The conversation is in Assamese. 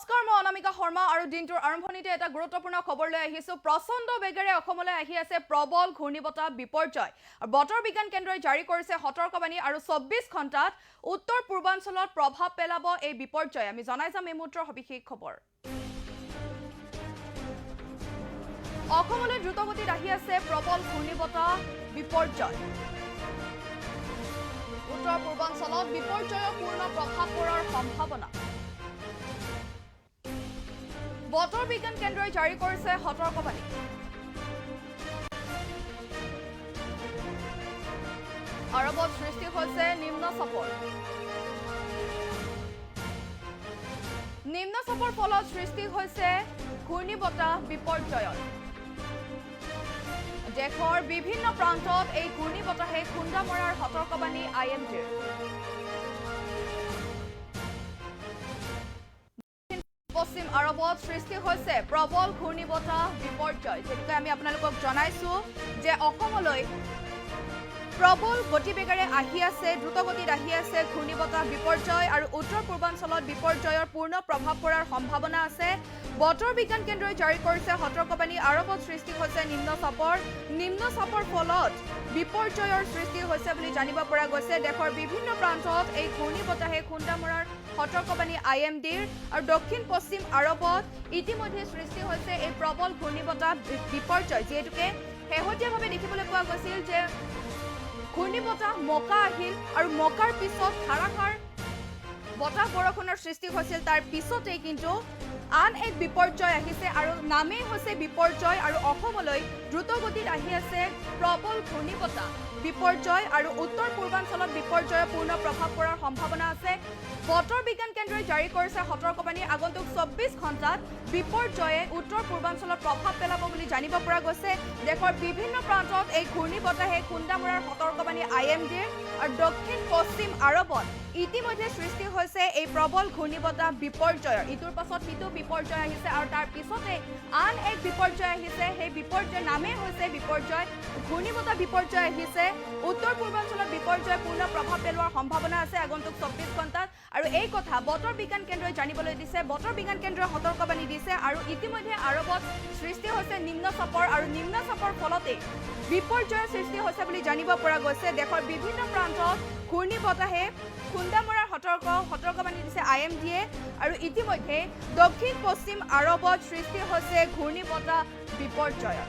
নমস্কাৰ মই অনামিকা শৰ্মা আৰু দিনটোৰ আৰম্ভণিতে এটা গুৰুত্বপূৰ্ণ খবৰ লৈ আহিছো প্ৰচণ্ড বেগেৰে অসমলৈ আহি আছে প্ৰবল ঘূৰ্ণীবতাহ বিপৰ্যয় বতৰ বিজ্ঞান কেন্দ্ৰই জাৰি কৰিছে সতৰ্কবাণী আৰু 24 ঘণ্টাত উত্তৰ পূৰ্বাঞ্চলত প্ৰভাৱ পেলাব এই বিপৰ্যয় আমি জনাই যাম এই মুহূৰ্তৰ সবিশেষ খবৰ অসমলৈ দ্ৰুতগতিত আহি আছে প্ৰবল ঘূৰ্ণীবতাহ বিপৰ্যয় উত্তৰ পূৰ্বাঞ্চলত বিপৰ্যয়ৰ পূৰ্ণ প্ৰভাৱ পৰাৰ সম্ভাৱনা বতৰ বিজ্ঞান কেন্দ্ৰই জাৰি কৰিছে সতৰ্কবাণী আৰৱত সৃষ্টি হৈছে নিম্নচাপৰ ফলত সৃষ্টি হৈছে ঘূৰ্ণীবতাহ বিপৰ্যয়ৰ দেশৰ বিভিন্ন প্ৰান্তত এই ঘূৰ্ণীবতাহে খুন্দা মৰাৰ সতৰ্কবাণী IMDৰ পশ্চিম আৰৱত সৃষ্টি হৈছে প্ৰবল ঘূৰ্ণীবতাহ বিপৰ্যয় যেনেকৈ আমি আপোনালোকক জনাইছো যে অসমলৈ প্ৰবল গতিবেগেৰে আহি আছে দ্ৰুতগতিত আহি আছে ঘূৰ্ণীবতাহ বিপৰ্যয় আৰু উত্তৰ পূৰ্বাঞ্চলত বিপৰ্যয়ৰ পূৰ্ণ প্ৰভাৱ পৰাৰ সম্ভাৱনা আছে বতৰ বিজ্ঞান কেন্দ্ৰই জাৰি কৰিছে সতৰ্কবাণী আৰৱত সৃষ্টি হৈছে নিম্নচাপৰ ফলত বিপৰ্যয়ৰ সৃষ্টি হৈছে বুলি জানিব পৰা গৈছে দেশৰ বিভিন্ন প্ৰান্তত এই ঘূৰ্ণীবতাহে খুন্দা মৰাৰ সতৰ্কবাণী IMDৰ আৰু দক্ষিণ পশ্চিম আৰৱত ইতিমধ্যে সৃষ্টি হৈছে এই প্ৰবল ঘূৰ্ণীবতাহ বিপৰ্যয় যেহেতুকে শেহতীয়াভাৱে দেখিবলৈ পোৱা গৈছিল যে ঘূৰ্ণীবতাহ মকা আহিল আৰু মকাৰ পিছত ধাৰাসাৰ বতাহ বৰষুণৰ সৃষ্টি হৈছিল তাৰ পিছতেই কিন্তু আন এক বিপৰ্যয় আহিছে আৰু নামেই হৈছে বিপৰ্যয় আৰু অসমলৈ দ্ৰুতগতিত আহি আছে প্ৰবল ঘূৰ্ণীবতাহ বিপৰ্যয় আৰু উত্তৰ পূৰ্বাঞ্চলত বিপৰ্যয়ৰ পূৰ্ণ প্ৰভাৱ পৰাৰ সম্ভাৱনা আছে বতৰ বিজ্ঞান কেন্দ্ৰই জাৰি কৰিছে সতৰ্কবাণী আগন্তুক 24 ঘণ্টাত বিপৰ্যয়ে উত্তৰ পূৰ্বাঞ্চলত প্ৰভাৱ পেলাব বুলি জানিব পৰা গৈছে দেশৰ বিভিন্ন প্ৰান্তত এই ঘূৰ্ণীবতাহে খুন্দা মৰাৰ সতৰ্কবাণী IMDৰ আৰু দক্ষিণ পশ্চিম আৰৱত ইতিমধ্যে সৃষ্টি হৈছে এই প্ৰবল ঘূৰ্ণীবতাহ বিপৰ্যয়ৰ ইটোৰ পাছত সিটো বিপৰ্যয় আহিছে আৰু তাৰ পিছতে আন এক বিপৰ্যয় আহিছে সেই বিপৰ্যয়ৰ নামেই হৈছে বিপৰ্যয় ঘূৰ্ণীবতাহ বিপৰ্যয় আহিছে উত্তৰ পূৰ্বাঞ্চলত বিপৰ্যয় পূৰ্ণ প্ৰভাৱ পেলোৱাৰ সম্ভাৱনা আছে আগন্তুক 24 ঘণ্টাত আৰু এই কথা বতৰ বিজ্ঞান কেন্দ্ৰই জানিবলৈ দিছে বতৰ বিজ্ঞান কেন্দ্ৰই সতৰ্কবাণী দিছে আৰু ইতিমধ্যে আৰৱত সৃষ্টি হৈছে নিম্নচাপৰ আৰু নিম্নচাপৰ ফলতে বিপৰ্যয়ৰ সৃষ্টি হৈছে বুলি জানিব পৰা গৈছে দেশৰ বিভিন্ন প্ৰান্তত ঘূৰ্ণীবতাহে খুন্দা মৰাৰ সতৰ্কবাণী দিছে IMDয়ে আৰু ইতিমধ্যে দক্ষিণ পশ্চিম আৰৱত সৃষ্টি হৈছে ঘূৰ্ণীবতাহ বিপৰ্যয়